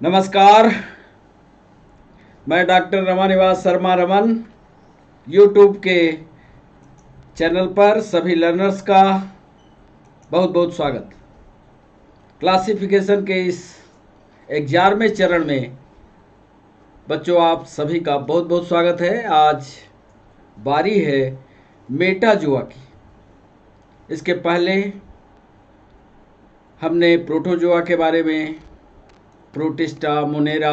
नमस्कार। मैं doctor Ramanivas Sharma Raman YouTube के चैनल पर सभी लर्नर्स का बहुत बहुत स्वागत। क्लासिफिकेशन के इस 11वें चरण में बच्चों आप सभी का बहुत बहुत स्वागत है। आज बारी है मेटाजोआ की। इसके पहले हमने प्रोटोजोआ के बारे में, प्रोटिस्टा, मोनेरा,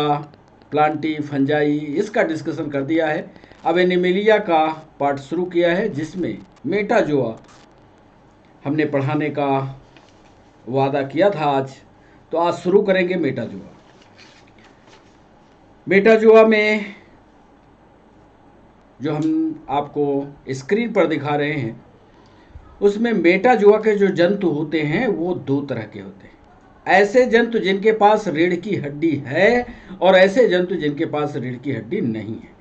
प्लांटी, फंजाई, इसका डिस्कशन कर दिया है। अब एनिमेलिया का पार्ट शुरू किया है जिसमें मेटाजोआ हमने पढ़ाने का वादा किया था आज। तो आज शुरू करेंगे मेटाजोआ। मेटाजोआ में जो हम आपको स्क्रीन पर दिखा रहे हैं उसमें मेटाजोआ के जो जंतु होते हैं वो दो तरह के होते हैं। ऐसे जंतु जिनके पास रीढ़ की हड्डी है और ऐसे जंतु जिनके पास रीढ़ की हड्डी नहीं है।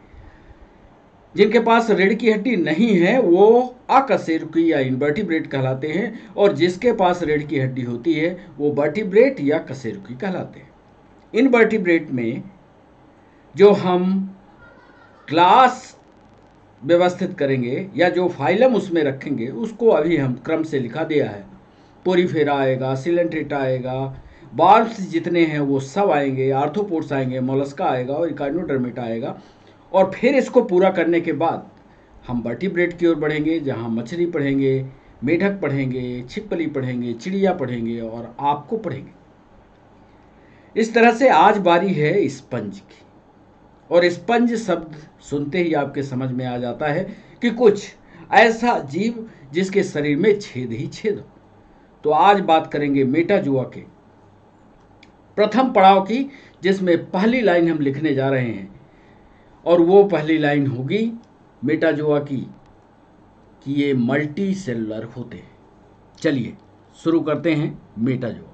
जिनके पास रीढ़ की हड्डी नहीं है वो अकशेरुकी या इनवर्टिब्रेट कहलाते हैं, और जिसके पास रीढ़ की हड्डी होती है वो वर्टिब्रेट या कशेरुकी कहलाते हैं। इनवर्टिब्रेट में जो हम क्लास व्यवस्थित करेंगे या जो फाइलम उसमें रखेंगे उसको अभी हम क्रम से लिखा दिया है। पोरीफेरा आएगा, सिलेंट्रेटा आएगा, बार्ब्स जितने हैं वो सब आएंगे, आर्थ्रोपोड्स आएंगे, मोलस्का आएगा और इकाइनोडर्मेटा आएगा। और फिर इसको पूरा करने के बाद हम वर्टिब्रेट की ओर बढ़ेंगे, जहाँ मछली पढ़ेंगे, मेढक पढ़ेंगे, छिपकली पढ़ेंगे, चिड़िया पढ़ेंगे और आपको पढ़ेंगे। इस तरह से आज बारी है स्पंज की। और स्पंज शब्द सुनते ही आपके समझ में आ जाता है कि कुछ ऐसा जीव जिसके शरीर में छेद ही छेद हो। तो आज बात करेंगे मेटाजोआ के प्रथम पड़ाव की, जिसमें पहली लाइन हम लिखने जा रहे हैं और वो पहली लाइन होगी मेटाजोआ की कि ये मल्टी सेलुलर होते हैं। चलिए शुरू करते हैं Metazoa.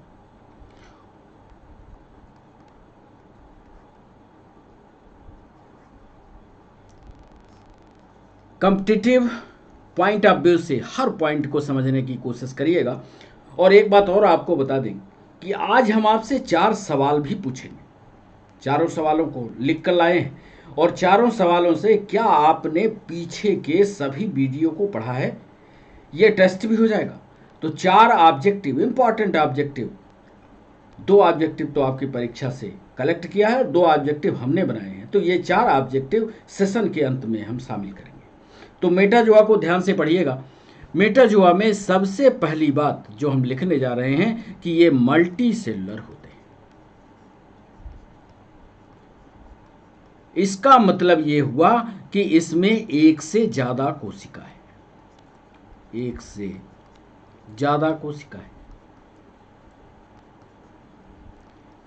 Competitive point of view से हर पॉइंट को समझने की कोशिश करिएगा। और एक बात और आपको बता दें कि आज हम आपसे 4 सवाल भी पूछेंगे। चारों सवालों को लिख कर लाए हैं और चारों सवालों से क्या आपने पीछे के सभी वीडियो को पढ़ा है ये टेस्ट भी हो जाएगा। तो 4 ऑब्जेक्टिव, इंपॉर्टेंट ऑब्जेक्टिव, 2 ऑब्जेक्टिव तो आपकी परीक्षा से कलेक्ट किया है, 2 ऑब्जेक्टिव हमने बनाए हैं। तो ये 4 ऑब्जेक्टिव सेशन के अंत में हम शामिल करेंगे। तो मेटाजोआ को ध्यान से पढ़िएगा। मेटाजोआ में सबसे पहली बात जो हम लिखने जा रहे हैं कि ये मल्टी सेलुलर होते हैं। इसका मतलब ये हुआ कि इसमें एक से ज्यादा कोशिका है, एक से ज्यादा कोशिका है।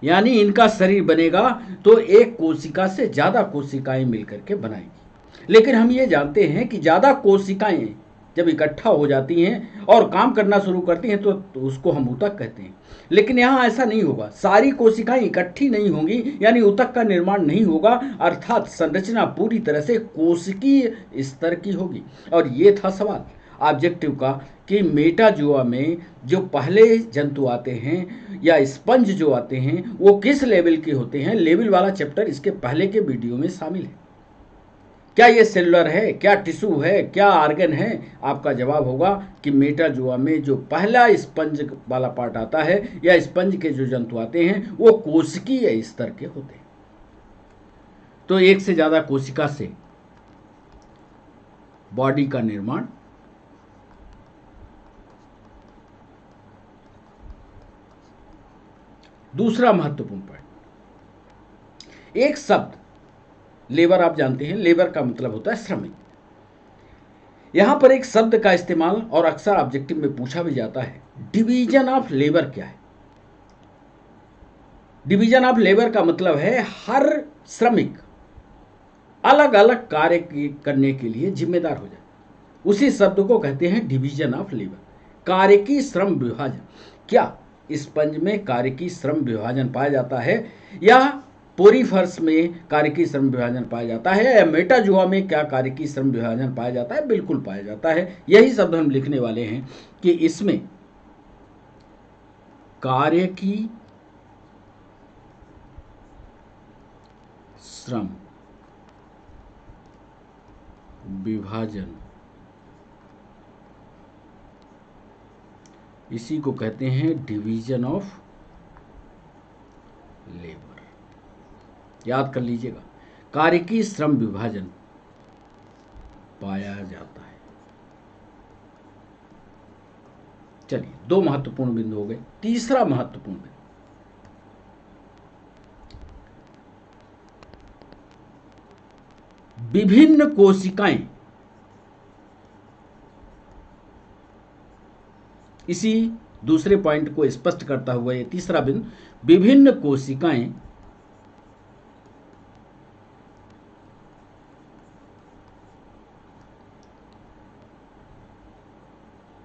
यानी इनका शरीर बनेगा तो एक कोशिका से ज्यादा कोशिकाएं मिलकर के बनाएंगी। लेकिन हम ये जानते हैं कि ज्यादा कोशिकाएं जब इकट्ठा हो जाती हैं और काम करना शुरू करती हैं तो उसको हम ऊतक कहते हैं। लेकिन यहाँ ऐसा नहीं होगा, सारी कोशिकाएं इकट्ठी नहीं होंगी, यानी ऊतक का निर्माण नहीं होगा, अर्थात संरचना पूरी तरह से कोशिकीय स्तर की होगी। और ये था सवाल ऑब्जेक्टिव का कि मेटाजोआ में जो पहले जंतु आते हैं या स्पंज जो आते हैं वो किस लेवल के होते हैं। लेवल वाला चैप्टर इसके पहले के वीडियो में शामिल है। क्या ये सेलुलर है, क्या टिश्यू है, क्या आर्गन है? आपका जवाब होगा कि मेटाजोआ में जो पहला स्पंज वाला पार्ट आता है या स्पंज के जो जंतु आते हैं वो कोशिकीय स्तर के होते हैं। तो एक से ज्यादा कोशिका से बॉडी का निर्माण। दूसरा महत्वपूर्ण पॉइंट, एक शब्द लेबर, आप जानते हैं लेबर का मतलब होता है श्रमिक। यहां पर एक शब्द का इस्तेमाल और अक्सर ऑब्जेक्टिव में पूछा भी जाता है, डिवीजन ऑफ लेबर क्या है? डिवीजन ऑफ लेबर का मतलब है हर श्रमिक अलग अलग कार्य करने के लिए जिम्मेदार हो जाए। उसी शब्द को कहते हैं डिवीजन ऑफ लेबर, कार्य की श्रम विभाजन। क्या स्पंज में कार्य की श्रम विभाजन पाया जाता है या पोरीफर्स में कार्य की श्रम विभाजन पाया जाता है या मेटाजोआ में क्या कार्य की श्रम विभाजन पाया जाता है? बिल्कुल पाया जाता है। यही शब्द हम लिखने वाले हैं कि इसमें कार्य की श्रम विभाजन, इसी को कहते हैं डिवीजन ऑफ लेबर। याद कर लीजिएगा, कार्य की श्रम विभाजन पाया जाता है। चलिए, दो महत्वपूर्ण बिंदु हो गए। तीसरा महत्वपूर्ण बिंदु, विभिन्न कोशिकाएं। इसी दूसरे पॉइंट को स्पष्ट करता हुआ ये तीसरा बिंदु, विभिन्न कोशिकाएं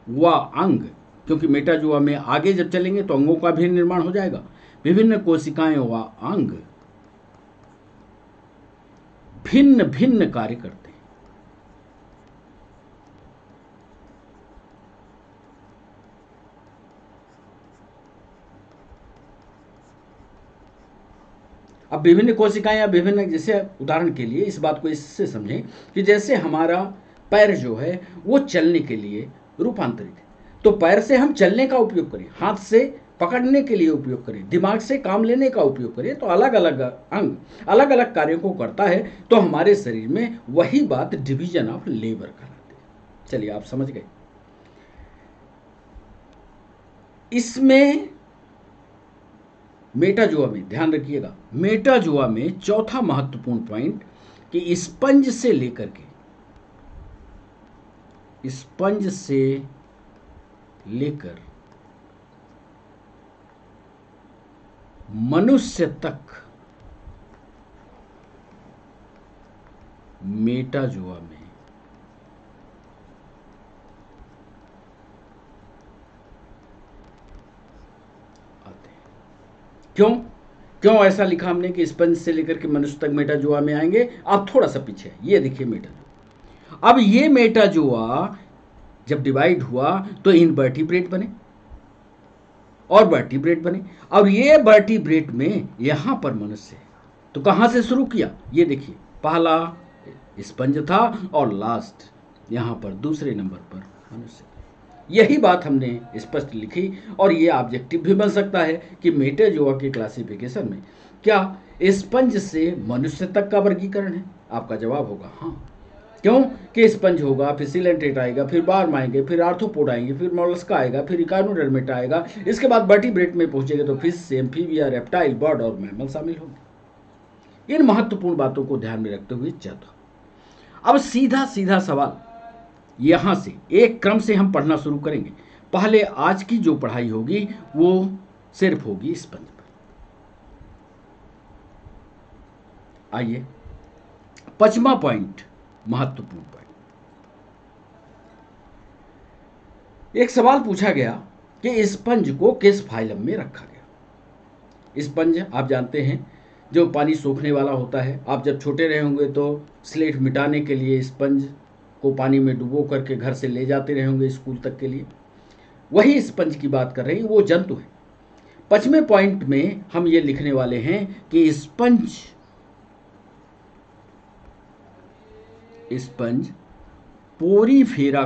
व अंग, क्योंकि मेटाजोआ में आगे जब चलेंगे तो अंगों का भी निर्माण हो जाएगा। विभिन्न कोशिकाएं व अंग भिन्न भिन्न कार्य करते हैं। अब विभिन्न कोशिकाएं या विभिन्न, जैसे उदाहरण के लिए इस बात को इससे समझें कि जैसे हमारा पैर जो है वो चलने के लिए रूपांतरित है, तो पैर से हम चलने का उपयोग करें, हाथ से पकड़ने के लिए उपयोग करें, दिमाग से काम लेने का उपयोग करें, तो अलग अलग अंग अलग अलग कार्यों को करता है, तो हमारे शरीर में वही बात डिवीजन ऑफ लेबर कहलाती है। चलिए, आप समझ गए। इसमें मेटाजोआ में ध्यान रखिएगा, मेटाजोआ में चौथा महत्वपूर्ण पॉइंट कि स्पंज से लेकर मनुष्य तक मेटाजोआ में आते हैं। क्यों ऐसा लिखा हमने कि स्पंज से लेकर के मनुष्य तक मेटाजोआ में आएंगे? आप थोड़ा सा पीछे, ये देखिए मेटाजोआ। अब ये मेटाजोआ जब डिवाइड हुआ तो इनवर्टिब्रेट बने और वर्टिब्रेट बने। अब ये वर्टिब्रेट में यहां पर मनुष्य है, तो कहां से शुरू किया? ये देखिए, पहला स्पंज था और लास्ट यहां पर दूसरे नंबर पर मनुष्य। यही बात हमने स्पष्ट लिखी, और ये ऑब्जेक्टिव भी बन सकता है कि मेटाजोआ के क्लासिफिकेशन में क्या स्पंज से मनुष्य तक का वर्गीकरण है? आपका जवाब होगा हाँ। क्यों कि स्पंज होगा, फिर सिलेंट्रेट आएगा, फिर बार्म आएंगे, फिर आर्थ्रोपोड आएंगे, फिर मोलस्का आएगा, फिर इकानोडर्मेटा आएगा, इसके बाद वर्टिब्रेट में पहुंचेंगे तो फिश, एम्फीबिया, रेप्टाइल, बर्ड और मैमल शामिल होंगे। इन महत्वपूर्ण बातों को ध्यान में रखते हुए चलता। अब सीधा सीधा सवाल, यहां से एक क्रम से हम पढ़ना शुरू करेंगे। पहले आज की जो पढ़ाई होगी वो सिर्फ होगी स्पंज पर। आइए, पांचवा पॉइंट, महत्वपूर्ण पॉइंट। एक सवाल पूछा गया कि स्पंज को किस फाइलम में रखा गया। स्पंज आप जानते हैं जो पानी सोखने वाला होता है। आप जब छोटे रहे होंगे तो स्लेट मिटाने के लिए स्पंज को पानी में डुबो करके घर से ले जाते रहे होंगे स्कूल तक के लिए। वही स्पंज की बात कर रहे हैं, वो जंतु है। पांचवें पॉइंट में हम ये लिखने वाले हैं कि स्पंज पोरीफेरा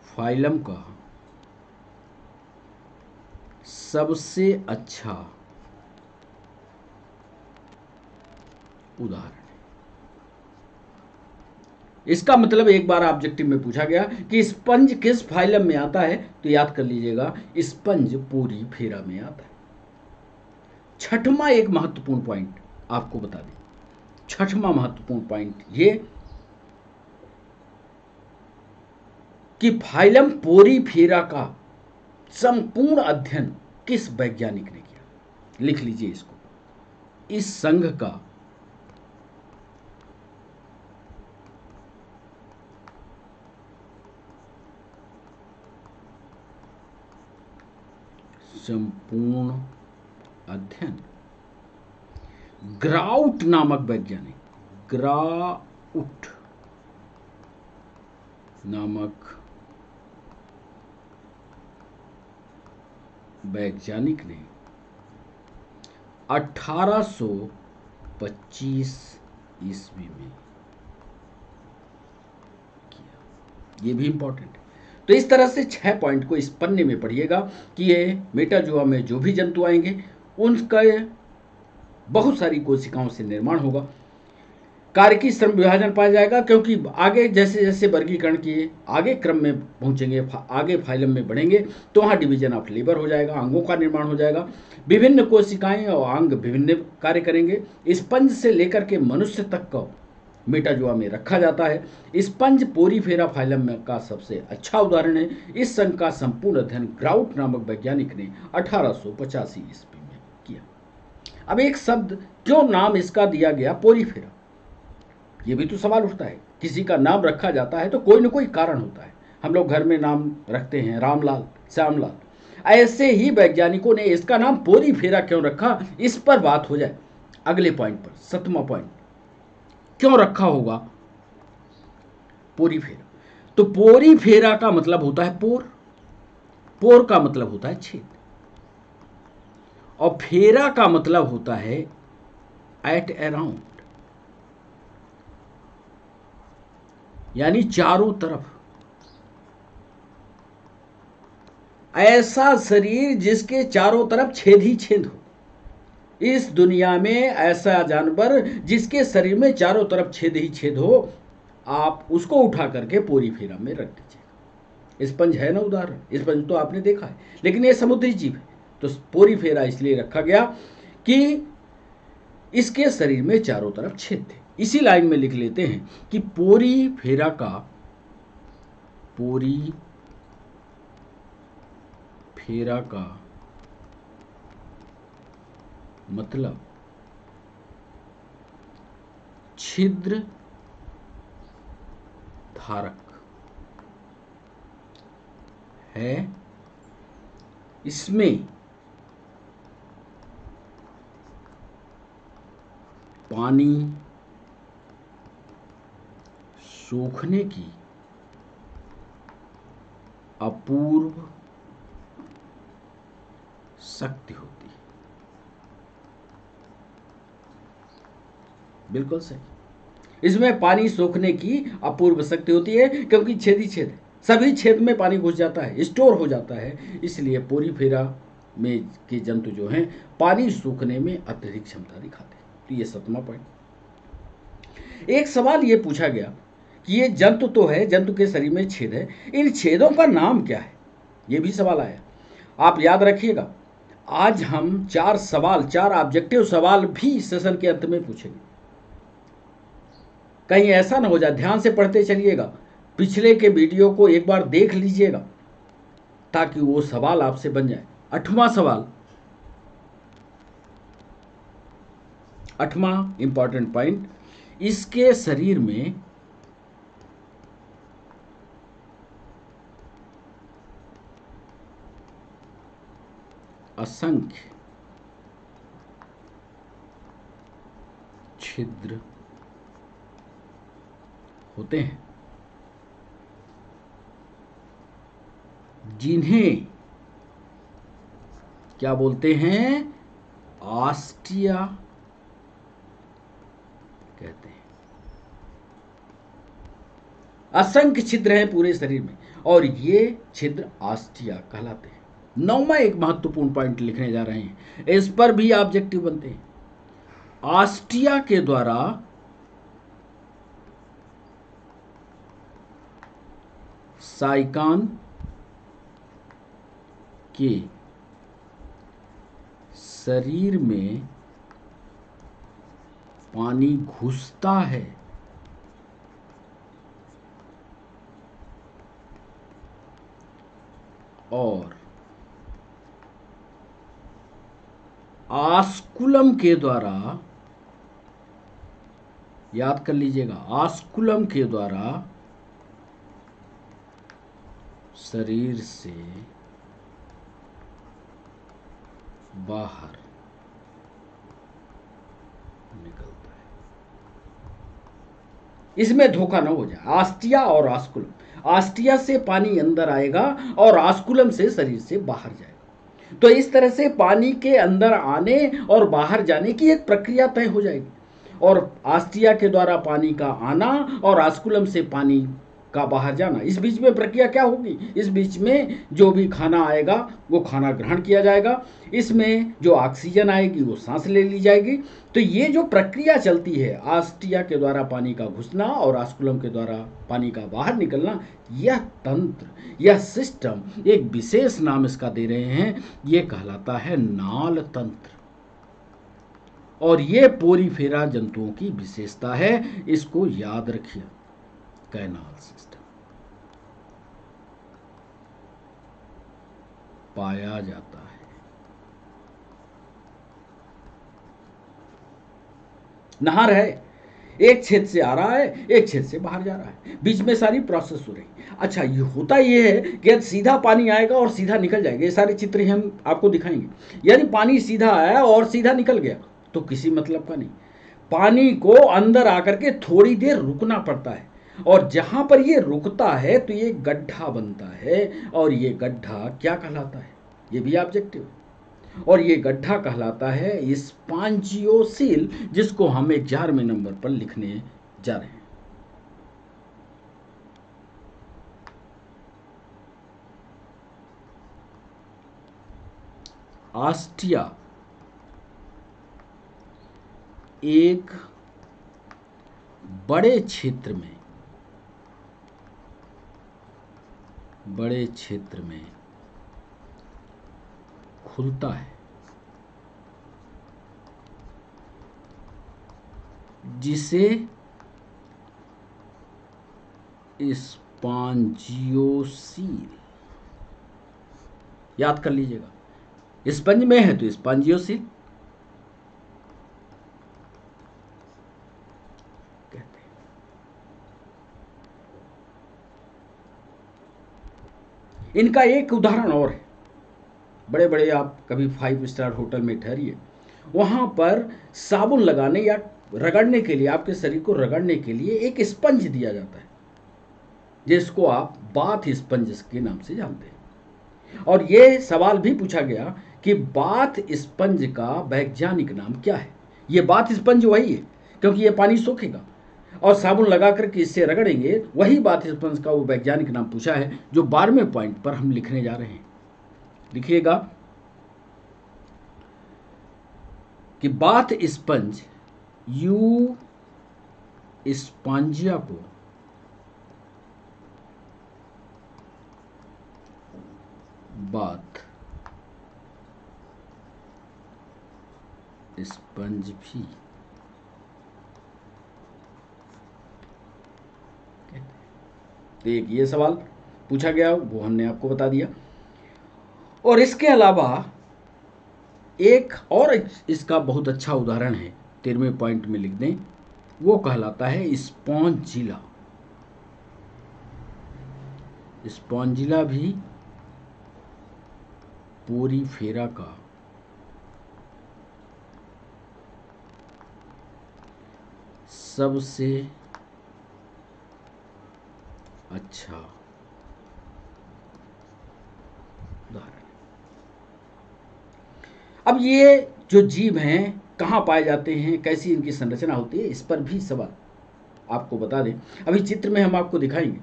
फाइलम का सबसे अच्छा उदाहरण है। इसका मतलब एक बार ऑब्जेक्टिव में पूछा गया कि स्पंज किस फाइलम में आता है, तो याद कर लीजिएगा स्पंज पोरीफेरा में आता है। छठवां एक महत्वपूर्ण पॉइंट आपको बता दें, छठवां महत्वपूर्ण पॉइंट ये कि फाइलम पोरीफेरा का संपूर्ण अध्ययन किस वैज्ञानिक ने किया। लिख लीजिए इसको, इस संघ का संपूर्ण अध्ययन ग्राउट नामक वैज्ञानिक, ग्राउट नामक वैज्ञानिक ने 1825 ईस्वी में किया। ये भी इंपॉर्टेंट है। तो इस तरह से 6 पॉइंट को इस पन्ने में पढ़िएगा कि ये मेटाजोआ में जो भी जंतु आएंगे उनका बहुत सारी कोशिकाओं से निर्माण होगा। कार्य की श्रम विभाजन पाया जाएगा, क्योंकि आगे जैसे जैसे वर्गीकरण किए आगे क्रम में पहुंचेंगे, आगे फाइलम में बढ़ेंगे, तो वहाँ डिवीजन ऑफ लेबर हो जाएगा, अंगों का निर्माण हो जाएगा। विभिन्न कोशिकाएं और अंग विभिन्न कार्य करेंगे। स्पंज से लेकर के मनुष्य तक का मेटाजोआ में रखा जाता है। स्पंज पोरीफेरा फाइलम में का सबसे अच्छा उदाहरण है। इस संघ का संपूर्ण अध्ययन ग्राउट नामक वैज्ञानिक ने 1885 ईस्वी में किया। अब एक शब्द, क्यों नाम इसका दिया गया पोरीफेरा, ये भी तो सवाल उठता है। किसी का नाम रखा जाता है तो कोई ना कोई कारण होता है। हम लोग घर में नाम रखते हैं, रामलाल, श्यामलाल। ऐसे ही वैज्ञानिकों ने इसका नाम पोरीफेरा क्यों रखा, इस पर बात हो जाए अगले पॉइंट पर। 7वां पॉइंट, क्यों रखा होगा पोरीफेरा। तो पोरीफेरा का मतलब होता है पोर, पोर का मतलब होता है छेद, और फेरा का मतलब होता है एट अराउंड, यानी चारों तरफ। ऐसा शरीर जिसके चारों तरफ छेद ही छेद हो। इस दुनिया में ऐसा जानवर जिसके शरीर में चारों तरफ छेद ही छेद हो, आप उसको उठा करके पोरीफेरा में रख दीजिए। स्पंज है ना उदाहरण, स्पंज तो आपने देखा है, लेकिन ये समुद्री जीव है। तो पोरीफेरा इसलिए रखा गया कि इसके शरीर में चारों तरफ छेद थे। इसी लाइन में लिख लेते हैं कि पोरीफेरा का मतलब छिद्र धारक है। इसमें पानी सूखने की अपूर्व शक्ति होती है। बिल्कुल सही, इसमें पानी सूखने की अपूर्व शक्ति होती है, क्योंकि छेद ही छेद है, सभी छेद में पानी घुस जाता है, स्टोर हो जाता है। इसलिए पोरीफेरा में के जंतु जो हैं पानी सूखने में अत्यधिक क्षमता दिखाते हैं। तो ये 7वां पॉइंट। एक सवाल ये पूछा गया कि ये जंतु तो है, जंतु के शरीर में छेद है, इन छेदों का नाम क्या है, ये भी सवाल आया। आप याद रखिएगा, आज हम 4 ऑब्जेक्टिव सवाल भी सेशन के अंत में पूछेंगे। कहीं ऐसा ना हो जाए, ध्यान से पढ़ते चलिएगा, पिछले के वीडियो को एक बार देख लीजिएगा ताकि वो सवाल आपसे बन जाए। 8वां सवाल, 8वां इंपॉर्टेंट पॉइंट, इसके शरीर में असंख्य छिद्र होते हैं, जिन्हें क्या बोलते हैं, आस्टिया कहते हैं। असंख्य छिद्र हैं पूरे शरीर में और ये छिद्र आस्टिया कहलाते हैं। 9वां एक महत्वपूर्ण पॉइंट लिखने जा रहे हैं, इस पर भी ऑब्जेक्टिव बनते हैं। आस्टिया के द्वारा साइकान के शरीर में पानी घुसता है और आस्कुलम के द्वारा, याद कर लीजिएगा, आस्कुलम के द्वारा शरीर से बाहर निकलता है। इसमें धोखा ना हो जाए, आस्टिया और आस्कुलम। आस्टिया से पानी अंदर आएगा और आस्कुलम से शरीर से बाहर जाएगा। तो इस तरह से पानी के अंदर आने और बाहर जाने की एक प्रक्रिया तय हो जाएगी, और आस्टिया के द्वारा पानी का आना और आस्कुलम से पानी का बाहर जाना, इस बीच में प्रक्रिया क्या होगी? इस बीच में जो भी खाना आएगा वो खाना ग्रहण किया जाएगा, इसमें जो ऑक्सीजन आएगी वो सांस ले ली जाएगी। तो ये जो प्रक्रिया चलती है, आस्टिया के द्वारा पानी का घुसना और आस्कुलम के द्वारा पानी का बाहर निकलना, यह तंत्र, यह सिस्टम, एक विशेष नाम इसका दे रहे हैं, ये कहलाता है नाल तंत्र। और ये पोरीफेरा जंतुओं की विशेषता है, इसको याद रखिए, कैनाल सिस्टम पाया जाता है। नहर है, एक छेद से आ रहा है, एक छेद से बाहर जा रहा है, बीच में सारी प्रोसेस हो रही है। अच्छा, ये होता ये है कि सीधा पानी आएगा और सीधा निकल जाएगा, ये सारे चित्र हम आपको दिखाएंगे। यानी पानी सीधा आया और सीधा निकल गया तो किसी मतलब का नहीं, पानी को अंदर आकर के थोड़ी देर रुकना पड़ता है, और जहां पर ये रुकता है तो ये गड्ढा बनता है, और ये गड्ढा क्या कहलाता है? ये भी ऑब्जेक्टिव, और ये गड्ढा कहलाता है स्पॉन्जियोसील, जिसको हम 11वें नंबर पर लिखने जा रहे हैं। आस्टिया एक बड़े क्षेत्र में खुलता है, जिसे स्पॉन्जियोसील याद कर लीजिएगा। स्पंज में है तो स्पॉन्जियोसील कहते हैं। इनका एक उदाहरण और है, बड़े बड़े आप कभी 5 स्टार होटल में ठहरिए, वहां पर साबुन लगाने या रगड़ने के लिए, आपके शरीर को रगड़ने के लिए एक स्पंज दिया जाता है, जिसको आप बाथ स्पंज के नाम से जानते हैं। और ये सवाल भी पूछा गया कि बाथ स्पंज का वैज्ञानिक नाम क्या है? ये बाथ स्पंज वही है, क्योंकि ये पानी सोखेगा, और साबुन लगा करके इससे रगड़ेंगे, वही बाथ स्पंज का वो वैज्ञानिक नाम पूछा है, जो 12वें पॉइंट पर हम लिखने जा रहे हैं। लिखिएगा कि बाथ स्पंज यू स्पॉन्जिया को बाथ स्पंज भी कहते हैं। एक ये सवाल पूछा गया, वो हमने आपको बता दिया। और इसके अलावा एक और इसका बहुत अच्छा उदाहरण है, 13वें पॉइंट में लिख दें, वो कहलाता है स्पॉन्जिला। स्पॉन्जिला भी पोरीफेरा का सबसे अच्छा उदाहरण। अब ये जो जीव हैं कहाँ पाए जाते हैं, कैसी इनकी संरचना होती है, इस पर भी सवाल आपको बता दें। अभी चित्र में हम आपको दिखाएंगे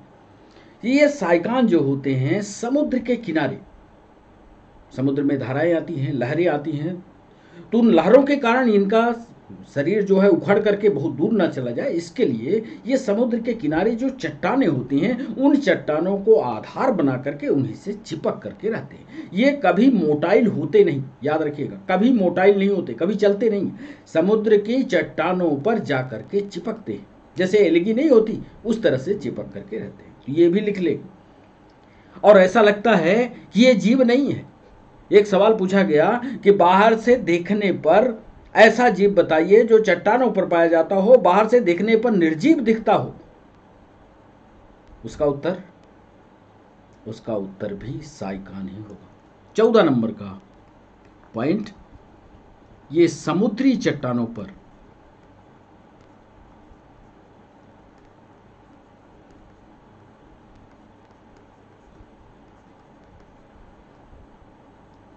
कि ये साइकान जो होते हैं समुद्र के किनारे, समुद्र में धाराएं आती हैं, लहरें आती हैं, तो उन लहरों के कारण इनका शरीर जो है उखड़ करके बहुत दूर ना चला जाए, इसके लिए ये समुद्र के किनारे जो चट्टानें होती हैं, उन चट्टानों को आधार बना करके उन्हीं से चिपक करके रहते हैं। ये कभी मोटाइल होते नहीं, याद रखिएगा, कभी मोटाइल नहीं होते, कभी चलते नहीं, समुद्र की चट्टानों पर जा करके चिपकते हैं, जैसे एलगी नहीं होती उस तरह से चिपक करके रहते हैं। तो ये भी लिख ले। और ऐसा लगता है कि ये जीव नहीं है। एक सवाल पूछा गया कि बाहर से देखने पर ऐसा जीव बताइए जो चट्टानों पर पाया जाता हो, बाहर से देखने पर निर्जीव दिखता हो। उसका उत्तर भी साइकान ही होगा। 14 नंबर का पॉइंट, ये समुद्री चट्टानों पर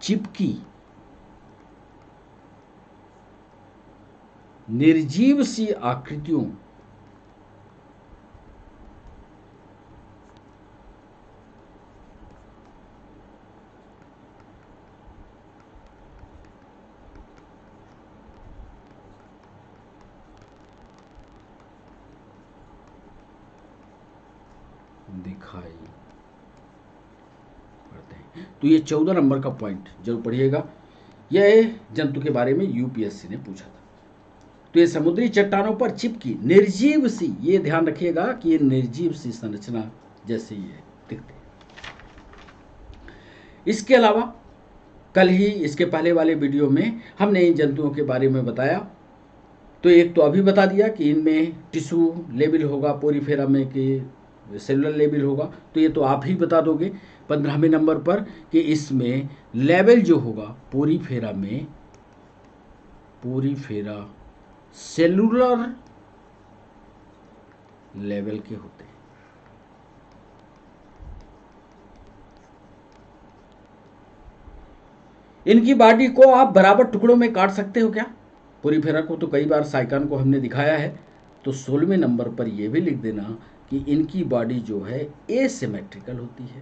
चिपकी निर्जीव सी आकृतियों दिखाई पड़ते हैं। तो ये 14 नंबर का पॉइंट जरूर पढ़िएगा। यह जंतु के बारे में यूपीएससी ने पूछा था। तो ये समुद्री चट्टानों पर चिपकी निर्जीव सी, ये ध्यान रखिएगा कि ये निर्जीव सी संरचना जैसे ये दिखते हैं। इसके अलावा कल ही इसके पहले वाले वीडियो में हमने इन जंतुओं के बारे में बताया। तो एक तो अभी बता दिया कि इनमें टिश्यू लेवल होगा, पोरीफेरा में कि सेलुलर लेवल होगा। तो ये तो आप ही बता दोगे 15वें नंबर पर कि इसमें लेवल जो होगा पोरीफेरा में, पोरीफेरा सेलुलर लेवल के होते हैं। इनकी बॉडी को आप बराबर टुकड़ों में काट सकते हो क्या? पोरीफेरा को तो कई बार साइकान को हमने दिखाया है। तो 16वें नंबर पर यह भी लिख देना कि इनकी बॉडी जो है एसिमेट्रिकल होती है,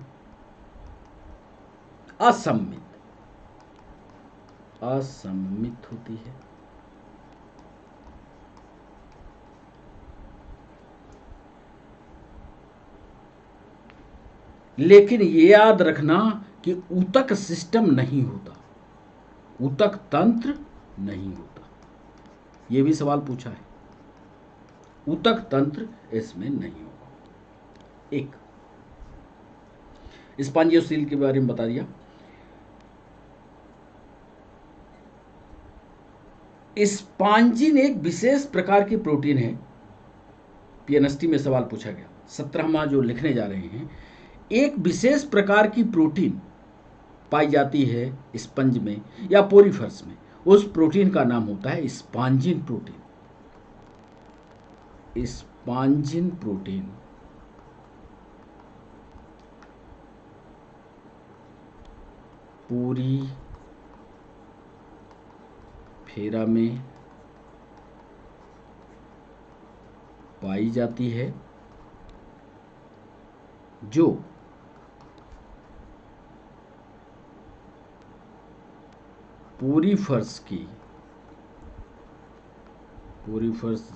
असममित होती है। लेकिन ये याद रखना कि ऊतक सिस्टम नहीं होता, ऊतक तंत्र नहीं होता। यह भी सवाल पूछा है, ऊतक तंत्र इसमें नहीं होगा। एक स्पॉन्जियोसील के बारे में बता दिया। स्पॉन्जिन एक विशेष प्रकार की प्रोटीन है। पीएनएसटी में सवाल पूछा गया, 17वां जो लिखने जा रहे हैं। एक विशेष प्रकार की प्रोटीन पाई जाती है स्पंज में या पोरीफर्स में। उस प्रोटीन का नाम होता है spongin protein. Spongin protein Porifera में पाई जाती है, जो पोरीफर्स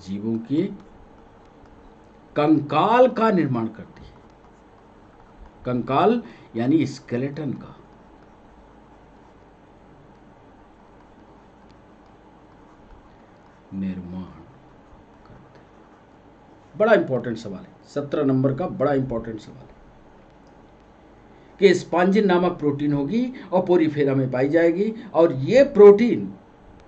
जीवों के कंकाल का निर्माण करती है। कंकाल यानी स्केलेटन का। निर्माण करते हैं। बड़ा इंपॉर्टेंट सवाल है, 17 नंबर का बड़ा इंपॉर्टेंट सवाल है कि स्पॉन्जिन नामक प्रोटीन होगी और पोरीफेरा में पाई जाएगी। और ये प्रोटीन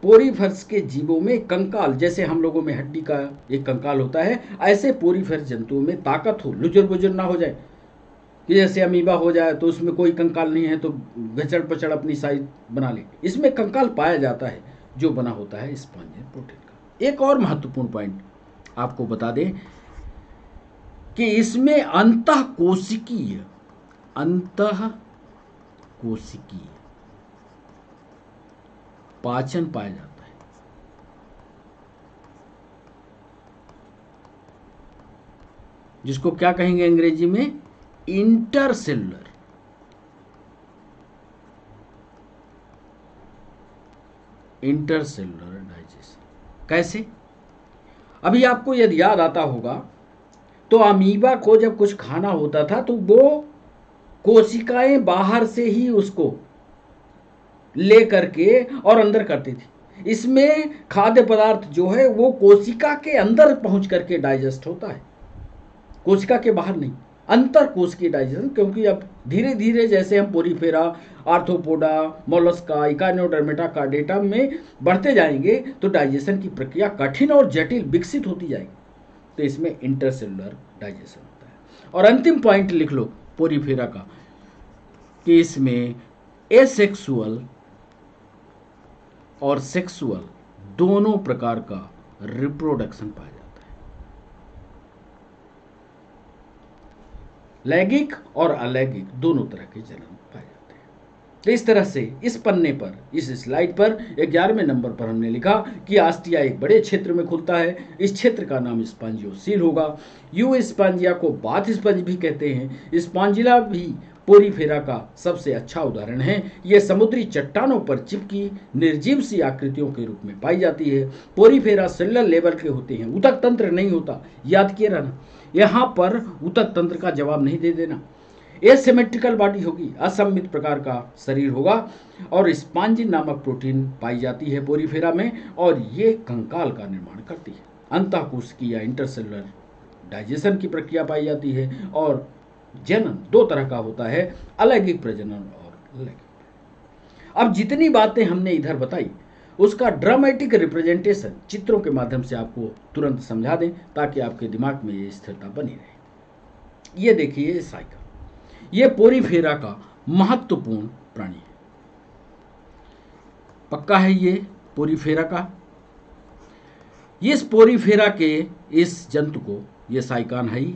पोरीफर्स के जीवों में कंकाल, जैसे हम लोगों में हड्डी का एक कंकाल होता है, ऐसे पोरीफर्स जंतुओं में ताकत हो, लुजर बुजुर ना हो जाए कि जैसे अमीबा हो जाए तो उसमें कोई कंकाल नहीं है तो घचड़ पचड़ अपनी साइज बना ले। इसमें कंकाल पाया जाता है जो बना होता है स्पॉन्जिन प्रोटीन का। एक और महत्वपूर्ण पॉइंट आपको बता दें कि इसमें अंतःकोशिकीय पाचन पाया जाता है। जिसको क्या कहेंगे अंग्रेजी में? Intercellular digestion. कैसे? अभी आपको यदि याद आता होगा तो अमीबा को जब कुछ खाना होता था तो वो कोशिकाएं बाहर से ही उसको ले करके और अंदर करती थी। इसमें खाद्य पदार्थ जो है वो कोशिका के अंदर पहुंच करके डाइजेस्ट होता है, कोशिका के बाहर नहीं। अंतर कोशिकीय डाइजेशन, क्योंकि अब धीरे धीरे जैसे हम Porifera, arthropoda, Mollusca, Echinodermata, chordata में बढ़ते जाएंगे तो डाइजेशन की प्रक्रिया कठिन और जटिल विकसित होती जाएगी। तो इसमें इंटरसेलुलर डाइजेशन होता है। और अंतिम पॉइंट लिख लो पोरीफेरा का कि इसमें एसेक्सुअल और सेक्सुअल दोनों प्रकार का रिप्रोडक्शन पाया जाता है। लैंगिक और अलैंगिक दोनों तरह के जन्म पाए जाते हैं। तो इस तरह से इस पन्ने पर, इस स्लाइड पर 11वें नंबर पर हमने लिखा कि आस्टिया एक बड़े क्षेत्र में खुलता है। इस क्षेत्र का नाम स्पॉन्जियोसील होगा। यू स्पॉन्जिया को बाथ स्पंज भी कहते हैं। स्पॉन्जिला भी पोरीफेरा का सबसे अच्छा उदाहरण है। यह समुद्री चट्टानों पर चिपकी निर्जीव सी आकृतियों के रूप में पाई जाती है। पोरीफेरा सेलुलर लेवल के होते हैं, ऊतक तंत्र नहीं होता, याद किए रहना। यहाँ पर ऊतक तंत्र का जवाब नहीं दे देना। एसिमेट्रिकल बॉडी होगी, असममित प्रकार का शरीर होगा और स्पॉन्जिन नामक प्रोटीन पाई जाती है पोरीफेरा में और ये कंकाल का निर्माण करती है। अंतःकोशिकीय या इंटरसेलुलर डाइजेशन की प्रक्रिया पाई जाती है और जनन दो तरह का होता है, अलैंगिक प्रजनन और लैंगिक। अब जितनी बातें हमने इधर बताई उसका ड्रामेटिक रिप्रेजेंटेशन चित्रों के माध्यम से आपको तुरंत समझा दें ताकि आपके दिमाग में ये स्थिरता बनी रहे। ये देखिए साइका, ये पोरीफेरा का महत्वपूर्ण प्राणी है। पक्का है ये पोरीफेरा का। इस पोरीफेरा के इस जंतु को, ये साइकान है ही।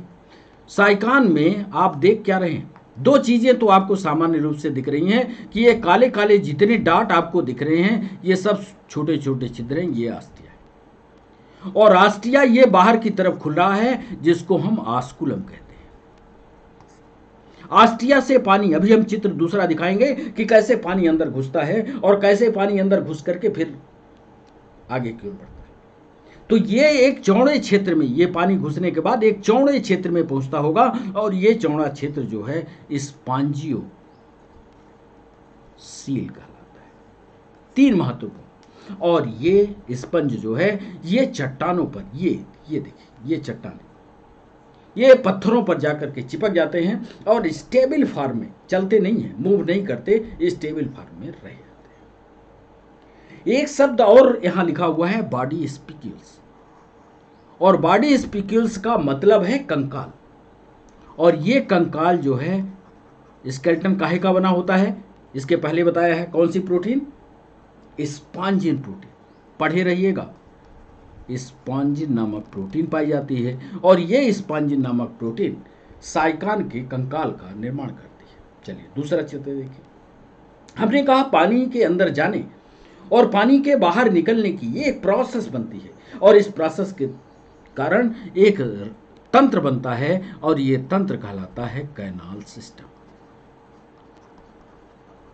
साइकान में आप देख क्या रहे हैं, दो चीजें तो आपको सामान्य रूप से दिख रही हैं कि ये काले काले जितने डाट आपको दिख रहे हैं ये सब छोटे छोटे छिद्र हैं, ये आस्टिया है। और आस्टिया ये बाहर की तरफ खुल रहा है जिसको हम आस्कुलम कहते हैं। आस्टिया से पानी, अभी हम चित्र दूसरा दिखाएंगे कि कैसे पानी अंदर घुसता है और कैसे पानी अंदर घुस करके फिर आगे की ओर बढ़ता है। तो ये एक चौड़े क्षेत्र में, ये पानी घुसने के बाद एक चौड़े क्षेत्र में पहुंचता होगा और ये चौड़ा क्षेत्र जो है स्पॉन्जियोसील कहलाता है। तीन महत्वपूर्ण, और ये स्पंज जो है ये चट्टानों पर, ये देखिए ये चट्टान, ये पत्थरों पर जाकर के चिपक जाते हैं और स्टेबल फॉर्म में, चलते नहीं है, मूव नहीं करते, स्टेबल फॉर्म में रह जाते हैं। एक शब्द और यहां लिखा हुआ है बॉडी स्पिक्यूल्स, और बॉडी स्पिक्यूल्स का मतलब है कंकाल। और ये कंकाल जो है स्केलेटन काहे का बना होता है, इसके पहले बताया है कौन सी प्रोटीन, स्पॉन्जिन प्रोटीन। पढ़े रहिएगा, स्पॉन्जिन नामक प्रोटीन पाई जाती है और ये स्पॉन्जिन नामक प्रोटीन साइकान के कंकाल का निर्माण करती है। चलिए दूसरा चित्र देखिए। हमने कहा पानी के अंदर जाने और पानी के बाहर निकलने की ये एक प्रोसेस बनती है और इस प्रोसेस के कारण एक तंत्र बनता है और ये तंत्र कहलाता है कैनाल सिस्टम।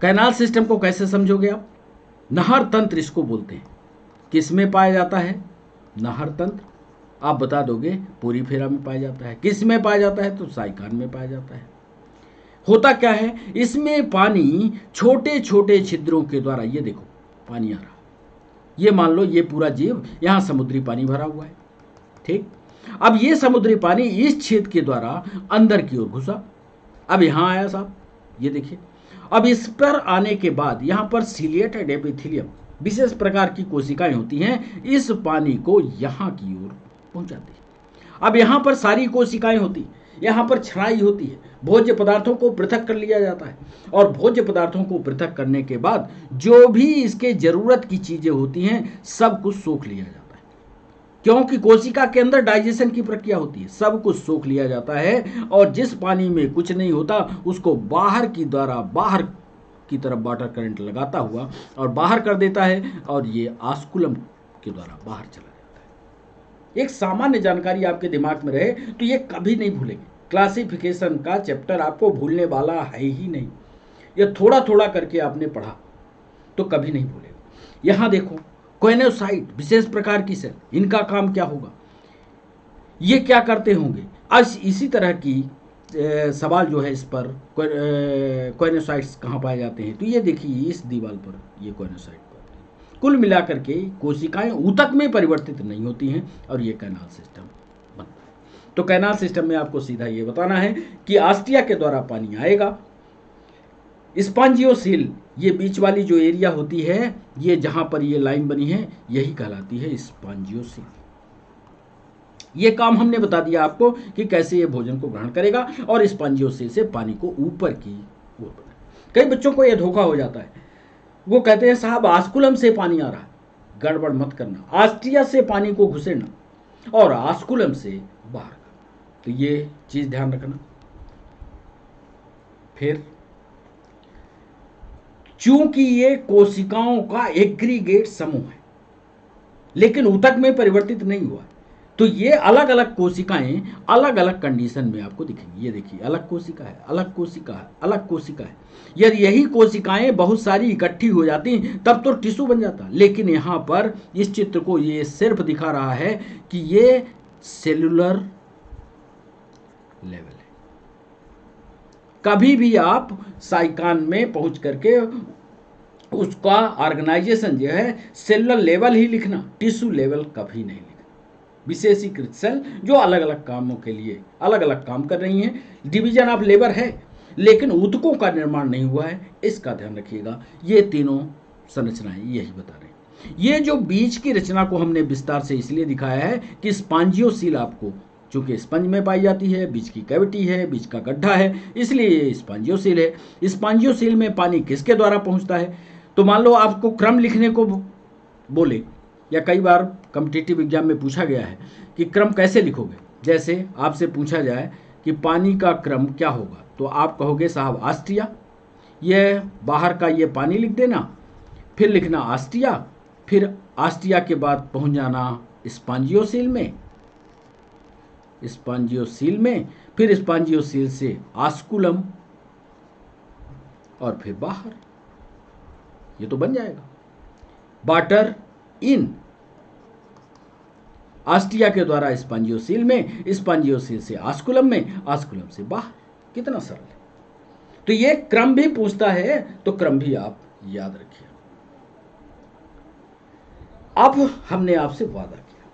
कैनाल सिस्टम को कैसे समझोगे आप, नहर तंत्र इसको बोलते हैं। किस में पाया जाता है नहर तंत्र, आप बता दोगे पोरीफेरा में पाया जाता है। किस में पाया जाता है, तो साइकान में पाया जाता है। होता क्या है, इसमें पानी छोटे छोटे छिद्रों के द्वारा, ये देखो पानी आ रहा, ये मान लो ये पूरा जीव, यहां समुद्री पानी भरा हुआ है, ठीक। अब ये समुद्री पानी इस छेद के द्वारा अंदर की ओर घुसा, अब यहां आया साहब, ये देखिए। अब इस पर आने के बाद यहां पर सीलिएटेड एपिथेलियम विशेष प्रकार की कोशिकाएं होती हैं, इस पानी को यहां की ओर पहुंचाती है। अब यहां पर सारी कोशिकाएं होती, यहां पर छनाई होती है, भोज्य पदार्थों को पृथक कर लिया जाता है और भोज्य पदार्थों को पृथक करने के बाद जो भी इसके जरूरत की चीजें होती हैं सब कुछ सोख लिया जाता है, क्योंकि कोशिका के अंदर डाइजेशन की प्रक्रिया होती है, सब कुछ सोख लिया जाता है और जिस पानी में कुछ नहीं होता उसको बाहर की द्वारा, बाहर की तरफ वाटर करंट लगाता हुआ और बाहर कर देता है और ये आस्कुलम के द्वारा बाहर चला जाता है। एक सामान्य जानकारी आपके दिमाग में रहे तो ये कभी नहीं भूलेंगे। क्लासिफिकेशन का चैप्टर आपको भूलने वाला है ही नहीं, ये थोड़ा थोड़ा करके आपने पढ़ा तो कभी नहीं भूलेगा। यहां देखो कोएनोसाइट विशेष प्रकार की सेल, इनका काम क्या होगा, ये क्या करते होंगे। आज इसी तरह की सवाल जो है इस पर, कोएनोसाइट्स कहाँ पाए जाते हैं, तो ये देखिए इस दीवार पर ये कोएनोसाइट पर। कुल मिलाकर के कोशिकाएं ऊतक में परिवर्तित नहीं होती हैं और ये कैनाल सिस्टम बनता है। तो कैनाल सिस्टम में आपको सीधा ये बताना है कि आस्टिया के द्वारा पानी आएगा, स्पॉन्जियोसील, ये बीच वाली जो एरिया होती है, ये जहां पर ये लाइन बनी है यही कहलाती है स्पॉन्जियोसील। ये काम हमने बता दिया आपको कि कैसे ये भोजन को ग्रहण करेगा और स्पॉन्जियोसील से पानी को ऊपर की ओर बढ़ाएगा। कई बच्चों को यह धोखा हो जाता है, वो कहते हैं साहब आस्कुलम से पानी आ रहा है, गड़बड़ मत करना, आस्टिया से पानी को घुसेड़ना और आस्कुलम से बाहर करना, तो ये चीज ध्यान रखना। फिर चूंकि ये कोशिकाओं का एग्रीगेट समूह है, लेकिन ऊतक में परिवर्तित नहीं हुआ, तो ये अलग अलग कोशिकाएं अलग अलग कंडीशन में आपको दिखेंगी। ये देखिए, अलग कोशिका है, अलग कोशिका है, अलग कोशिका है। यदि यही कोशिकाएं बहुत सारी इकट्ठी हो जाती तब तो टिश्यू बन जाता, लेकिन यहां पर इस चित्र को ये सिर्फ दिखा रहा है कि ये सेलुलर लेवल है। कभी भी आप साइकान में पहुंच करके उसका ऑर्गेनाइजेशन जो है सेलुलर लेवल ही लिखना, टिश्यू लेवल कभी नहीं लिखना। विशेषीकृत सेल जो अलग अलग कामों के लिए अलग अलग काम कर रही हैं। डिवीजन ऑफ लेबर है, लेकिन ऊतकों का निर्माण नहीं हुआ है, इसका ध्यान रखिएगा। ये तीनों संरचनाएं यही बता रहे हैं। ये जो बीज की रचना को हमने विस्तार से इसलिए दिखाया है कि स्पांजियोसील आपको, चूंकि स्पंज में पाई जाती है, बीज की कैविटी है, बीज का गड्ढा है, इसलिए ये स्पांजियोसील है। स्पांजियोसील में पानी किसके द्वारा पहुंचता है? तो मान लो आपको क्रम लिखने को बोले, या कई बार कॉम्पिटिटिव एग्जाम में पूछा गया है कि क्रम कैसे लिखोगे। जैसे आपसे पूछा जाए कि पानी का क्रम क्या होगा, तो आप कहोगे साहब आस्टिया, ये बाहर का ये पानी लिख देना, फिर लिखना आस्टिया, फिर आस्टिया के बाद पहुंच जाना स्पांजियोसील में, स्पांजियोसील में, फिर स्पांजियोसील से आस्कुलम, और फिर बाहर। ये तो बन जाएगा वाटर इन आस्टिया के द्वारा स्पांजियोसील में, स्पांजियोसील से आस्कुलम में, आस्कुलम से बाहर। कितना सरल है। तो ये क्रम भी पूछता है, तो क्रम भी आप याद रखिए। अब हमने आपसे वादा किया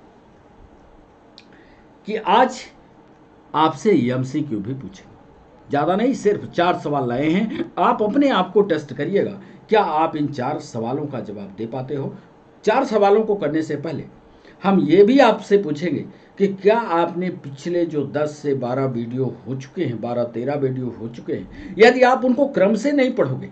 कि आज आपसे एमसीक्यू भी पूछेंगे। ज्यादा नहीं, सिर्फ 4 सवाल लाए हैं। आप अपने आप को टेस्ट करिएगा, क्या आप इन 4 सवालों का जवाब दे पाते हो। 4 सवालों को करने से पहले हम ये भी आपसे पूछेंगे कि क्या आपने पिछले जो 10 से 12 वीडियो हो चुके हैं, 12-13 वीडियो हो चुके हैं, यदि आप उनको क्रम से नहीं पढ़ोगे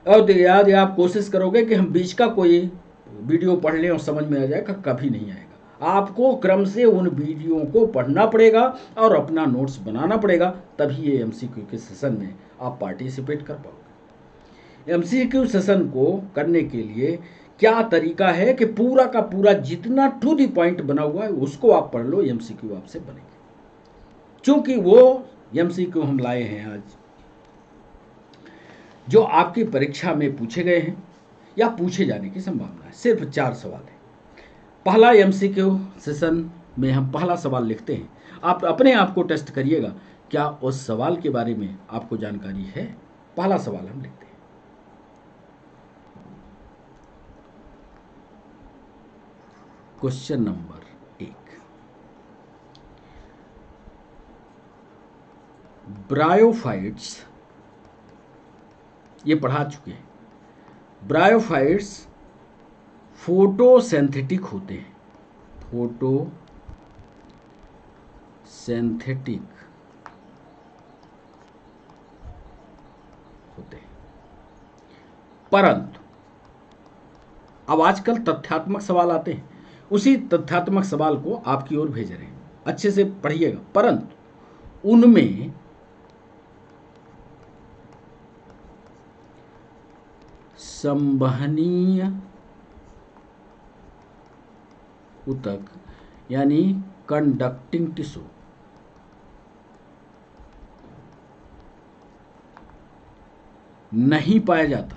और यदि आप कोशिश करोगे कि हम बीच का कोई वीडियो पढ़ लें और समझ में आ जाएगा, कभी नहीं आएगा। आपको क्रम से उन वीडियो को पढ़ना पड़ेगा और अपना नोट्स बनाना पड़ेगा, तभी ये एमसीक्यू के सेशन में आप पार्टिसिपेट कर पाओगे। एमसीक्यू सेशन को करने के लिए क्या तरीका है कि पूरा का पूरा जितना टू दी पॉइंट बना हुआ है उसको आप पढ़ लो, एमसीक्यू आपसे बनेंगे। चूंकि वो एमसीक्यू हम लाए हैं आज जो आपकी परीक्षा में पूछे गए हैं या पूछे जाने की संभावना है। सिर्फ 4 सवाल है। पहला एमसीक्यू सेशन में हम पहला सवाल लिखते हैं। आप अपने आप को टेस्ट करिएगा, क्या उस सवाल के बारे में आपको जानकारी है। पहला सवाल हम लिखते हैं। क्वेश्चन नंबर 1, ब्रायोफाइट्स, ये पढ़ा चुके हैं। ब्रायोफाइट्स फोटोसिंथेटिक होते हैं, फोटोसिंथेटिक होते हैं। परंतु अब आजकल तथ्यात्मक सवाल आते हैं, उसी तथ्यात्मक सवाल को आपकी ओर भेज रहे हैं, अच्छे से पढ़िएगा। परंतु उनमें संवहनीय ऊतक यानी कंडक्टिंग टिश्यू नहीं पाया जाता।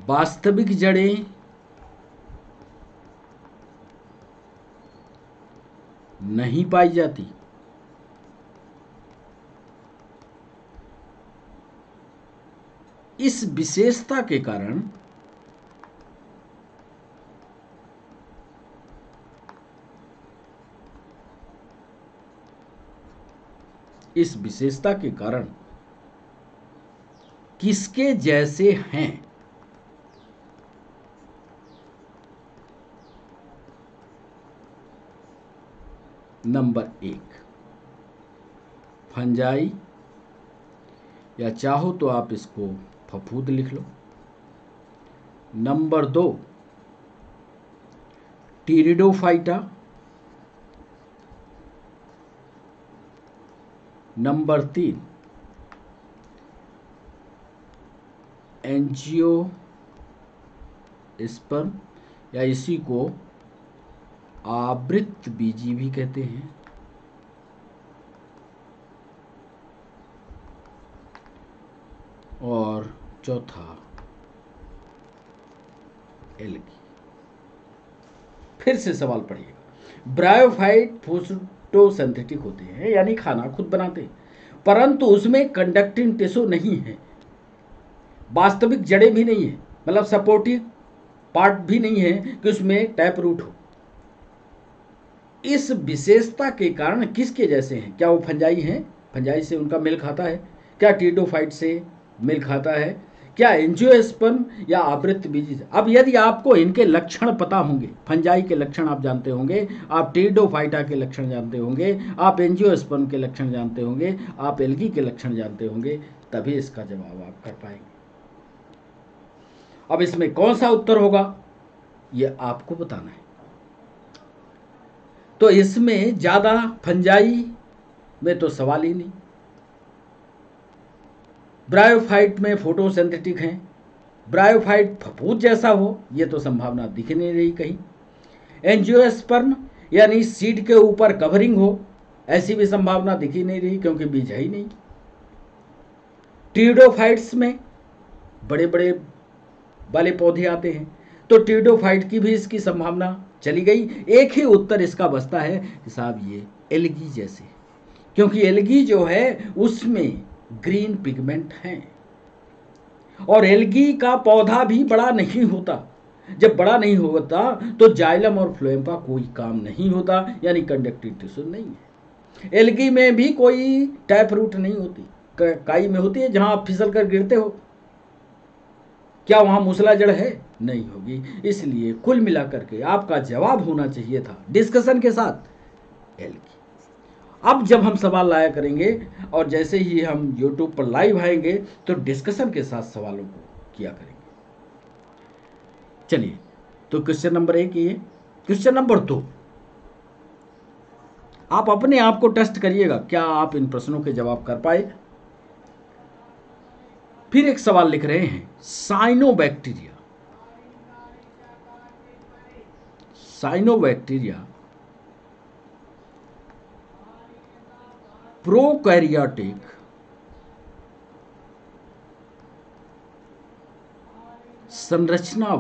वास्तविक जड़ें नहीं पाई जाती। इस विशेषता के कारण किसके जैसे हैं। नंबर 1 फंजाई, या चाहो तो आप इसको फफूद लिख लो। नंबर 2 टीरिडोफाइटा। नंबर 3, एंजियोस्पर्म या इसी को आवृत्तबीजी भी कहते हैं। और चौथा एल्गी। फिर से सवाल पढ़िएगा। ब्रायोफाइट फोटोसिंथेटिक होते हैं, यानी खाना खुद बनाते हैं, परंतु उसमें कंडक्टिंग टिश्यू नहीं है, वास्तविक जड़ें भी नहीं है, मतलब सपोर्टिव पार्ट भी नहीं है कि उसमें टैप रूट हो। इस विशेषता के कारण किसके जैसे हैं? क्या वो फंजाई हैं? फंजाई से उनका मेल खाता है? क्या टीडोफाइट से मेल खाता है? क्या एंजियोस्पर्म या आवृत्तबीजी से? अब यदि आपको इनके लक्षण पता होंगे, फंजाई के लक्षण आप जानते होंगे, आप टीडोफाइटा के लक्षण जानते होंगे, आप एंजियोस्पर्म के लक्षण जानते होंगे, आप एल्गी के लक्षण जानते होंगे, तभी इसका जवाब आप कर पाएंगे। अब इसमें कौन सा उत्तर होगा ये आपको बताना है। तो इसमें ज़्यादा फंजाई में तो सवाल ही नहीं, ब्रायोफाइट में फोटोसिंथेटिक हैं, ब्रायोफाइट फफूंद जैसा हो ये तो संभावना दिख नहीं रही कहीं, एंजियोस्पर्म यानी सीड के ऊपर कवरिंग हो ऐसी भी संभावना दिख ही नहीं रही क्योंकि बीज है ही नहीं। टीडोफाइट्स में बड़े बड़े वाले पौधे आते हैं, तो टीडोफाइट की भी इसकी संभावना चली गई। एक ही उत्तर इसका बचता है कि साहब ये एल्गी जैसे, क्योंकि एल्गी जो है उसमें ग्रीन पिगमेंट हैं और एल्गी का पौधा भी बड़ा नहीं होता। जब बड़ा नहीं होता तो जाइलम और फ्लोएम का कोई काम नहीं होता, यानी कंडक्टिव टिश्यू नहीं है। एल्गी में भी कोई टैप रूट नहीं होती, काई में होती है जहां आप फिसल कर गिरते हो, क्या वहां मूसला जड़ है? नहीं होगी। इसलिए कुल मिलाकर के आपका जवाब होना चाहिए था डिस्कशन के साथ एल्गी। अब जब हम सवाल लाया करेंगे और जैसे ही हम YouTube पर लाइव आएंगे तो डिस्कशन के साथ सवालों को किया करेंगे। चलिए, तो क्वेश्चन नंबर 1 ये। क्वेश्चन नंबर 2, आप अपने आप को टेस्ट करिएगा, क्या आप इन प्रश्नों के जवाब कर पाए। फिर एक सवाल लिख रहे हैं, साइनोबैक्टीरिया प्रोकैरियोटिक संरचना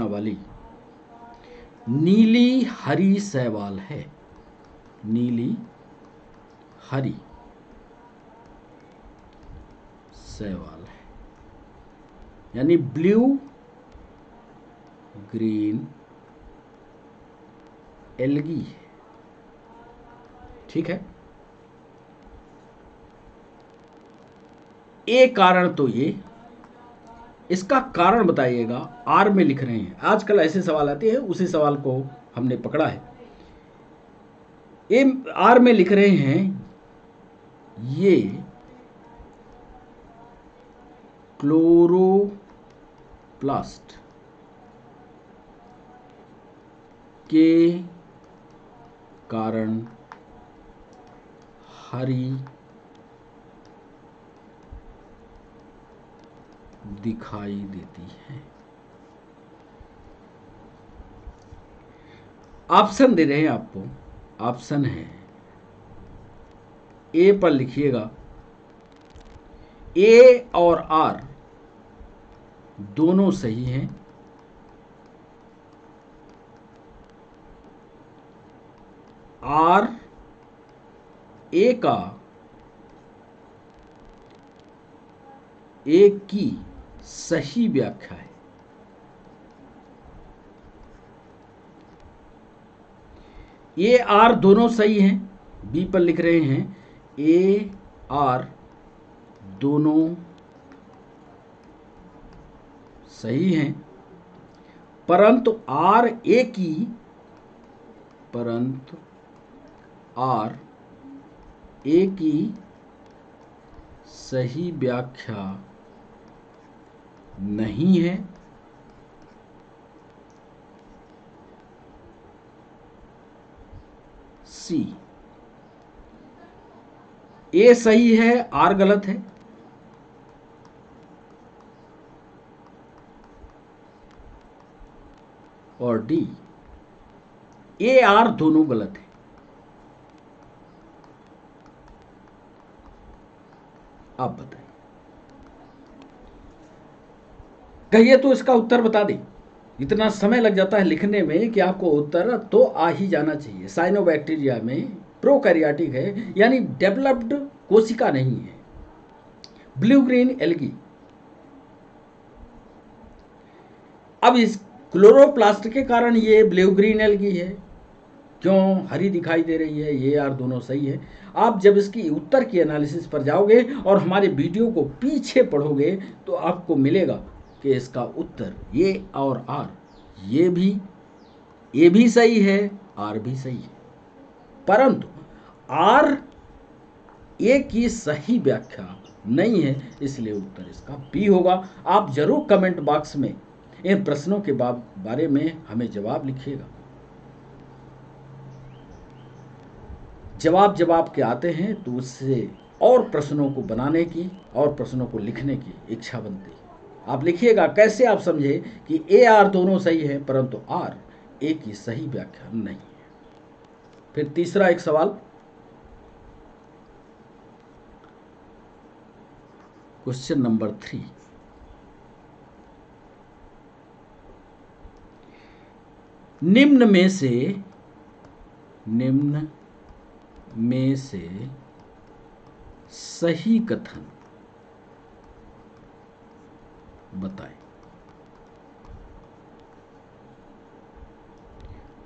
वाली नीली हरी शैवाल है। नीली हरी शैवाल है, यानी ब्लू ग्रीन एल्गी है। ठीक है, एक कारण तो ये, इसका कारण बताइएगा। आर में लिख रहे हैं, आजकल ऐसे सवाल आते हैं, उसी सवाल को हमने पकड़ा है। आर में लिख रहे हैं ये क्लोरोप्लास्ट के कारण हरी दिखाई देती है। ऑप्शन दे रहे हैं आपको, ऑप्शन है ए पर लिखिएगा, ए और आर दोनों सही हैं। आर ए का एक की सही व्याख्या है। ए आर दोनों सही हैं, बी पर लिख रहे हैं ए आर दोनों सही हैं, परंतु आर ए की सही व्याख्या नहीं है। सी। ए सही है, आर गलत है। और डी, ए आर दोनों गलत है। आप बताइए, कहिए तो इसका उत्तर बता दें। इतना समय लग जाता है लिखने में कि आपको उत्तर तो आ ही जाना चाहिए। साइनोबैक्टीरिया में प्रोकैरियोटिक है, यानी डेवलप्ड कोशिका नहीं है। Blue green algae. अब इस क्लोरोप्लास्ट के कारण ये ब्लू ग्रीन एल्गी है। क्यों हरी दिखाई दे रही है? ये यार दोनों सही है। आप जब इसकी उत्तर की एनालिसिस पर जाओगे और हमारे वीडियो को पीछे पढ़ोगे तो आपको मिलेगा कि इसका उत्तर ये और आर, ये भी सही है, आर भी सही है, परंतु आर ए की सही व्याख्या नहीं है, इसलिए उत्तर इसका बी होगा। आप जरूर कमेंट बॉक्स में इन प्रश्नों के बारे में हमें जवाब लिखिएगा। जवाब जब आपके आते हैं तो उससे और प्रश्नों को बनाने की और प्रश्नों को लिखने की इच्छा बनती है। आप लिखिएगा कैसे आप समझे कि ए आर दोनों सही है, परंतु आर ए की सही व्याख्या नहीं है। फिर तीसरा एक सवाल, क्वेश्चन नंबर 3। निम्न में से सही कथन बताएं।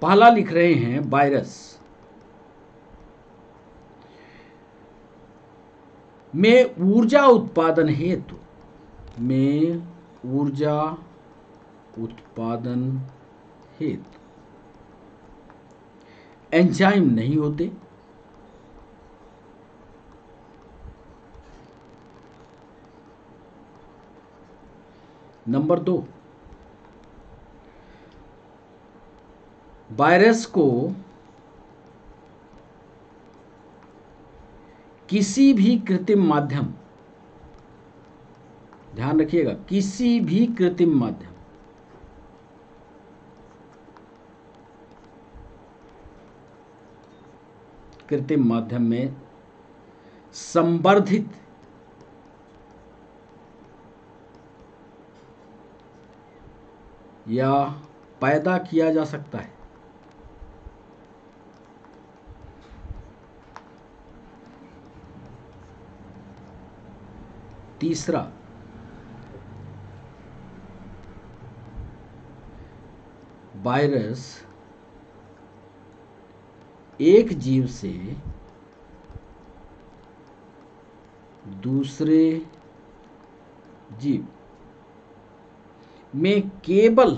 पहला लिख रहे हैं वायरस में ऊर्जा उत्पादन हेतु एंजाइम नहीं होते। नंबर 2, वायरस को किसी भी कृत्रिम माध्यम, ध्यान रखिएगा, किसी भी कृत्रिम माध्यम में संवर्धित या पैदा किया जा सकता है। तीसरा, वायरस एक जीव से दूसरे जीव में केवल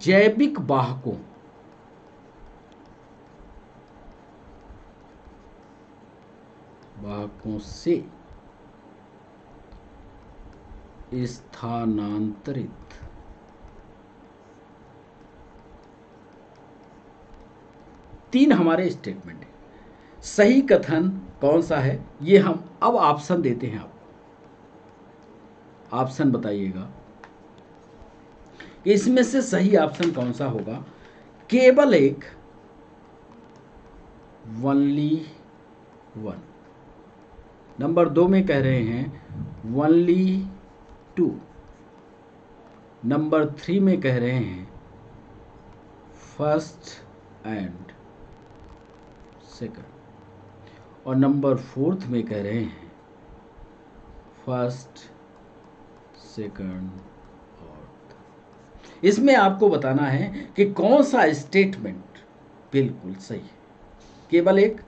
जैविक वाहकों से स्थानांतरित तीन हमारे स्टेटमेंट है। सही कथन कौन सा है ये हम अब ऑप्शन देते हैं। आप ऑप्शन बताइएगा कि इसमें से सही ऑप्शन कौन सा होगा। केवल एक, ओनली वन। नंबर 2 में कह रहे हैं ओनली 2। नंबर 3 में कह रहे हैं फर्स्ट एंड सेकंड। और नंबर 4 में कह रहे हैं फर्स्ट, सेकंड और। इसमें आपको बताना है कि कौन सा स्टेटमेंट बिल्कुल सही है। केवल एक,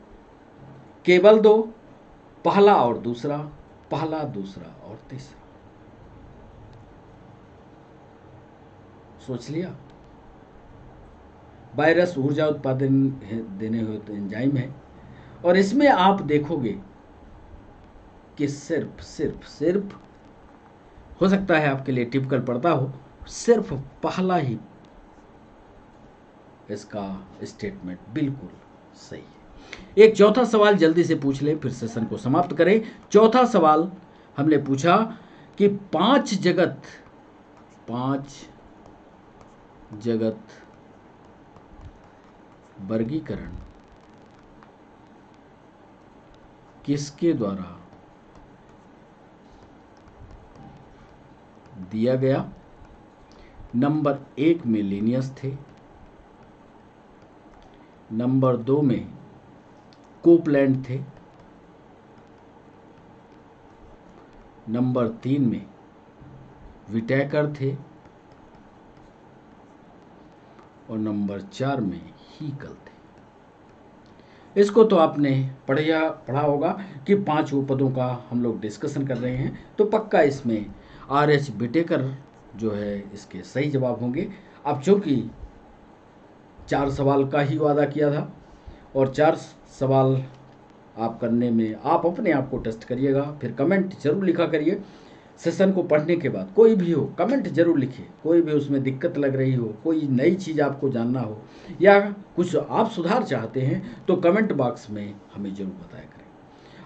केवल दो, पहला और दूसरा, पहला दूसरा और तीसरा। सोच लिया। वायरस ऊर्जा उत्पादन देने हुए एंजाइम है और इसमें आप देखोगे कि सिर्फ हो सकता है आपके लिए टिपिकल पड़ता हो, सिर्फ पहला ही इसका स्टेटमेंट बिल्कुल सही है। एक चौथा सवाल जल्दी से पूछ ले, फिर सेशन को समाप्त करें। चौथा सवाल हमने पूछा कि पांच जगत वर्गीकरण किसके द्वारा दिया गया? नंबर 1 में लिनियस थे, नंबर 2 में कोपलैंड थे, नंबर 3 में विटेकर थे और नंबर 4 में हीकल थे। इसको तो आपने पढ़ा होगा कि 5 उपपदों का हम लोग डिस्कशन कर रहे हैं, तो पक्का इसमें RH विटेकर जो है इसके सही जवाब होंगे। अब चूंकि 4 सवाल का ही वादा किया था और 4 सवाल आप करने में आप अपने आप को टेस्ट करिएगा, फिर कमेंट जरूर लिखा करिए। सेशन को पढ़ने के बाद कोई भी हो कमेंट जरूर लिखिए, कोई भी उसमें दिक्कत लग रही हो, कोई नई चीज़ आपको जानना हो या कुछ आप सुधार चाहते हैं तो कमेंट बॉक्स में हमें जरूर बताया करें।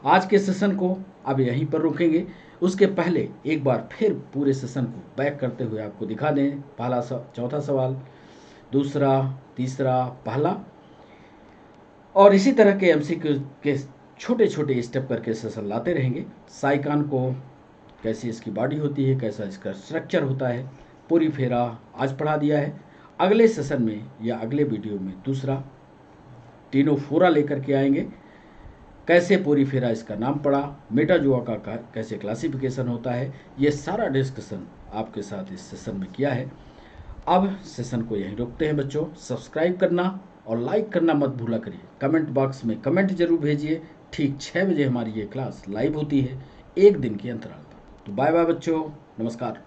आज के सेशन को अब यहीं पर रोकेंगे, उसके पहले एक बार फिर पूरे सेशन को बैक करते हुए आपको दिखा दें। पहला चौथा सवाल, दूसरा, तीसरा, पहला, और इसी तरह के MCQ के छोटे छोटे स्टेप करके सेशन लाते रहेंगे। साइकान को कैसी इसकी बॉडी होती है, कैसा इसका स्ट्रक्चर होता है, पूरी फेरा आज पढ़ा दिया है। अगले सेशन में या अगले वीडियो में दूसरा टीनोफोरा लेकर के आएंगे। कैसे पूरी फेरा इसका नाम पड़ा, मेटाजोआ का कैसे क्लासिफिकेशन होता है, ये सारा डिस्कशन आपके साथ इस सेशन में किया है। अब सेशन को यहीं रोकते हैं बच्चों। सब्सक्राइब करना और लाइक करना मत भूला करिए। कमेंट बॉक्स में कमेंट जरूर भेजिए। ठीक 6 बजे हमारी ये क्लास लाइव होती है, एक दिन के अंतराल पर। तो बाय बाय बच्चों, नमस्कार।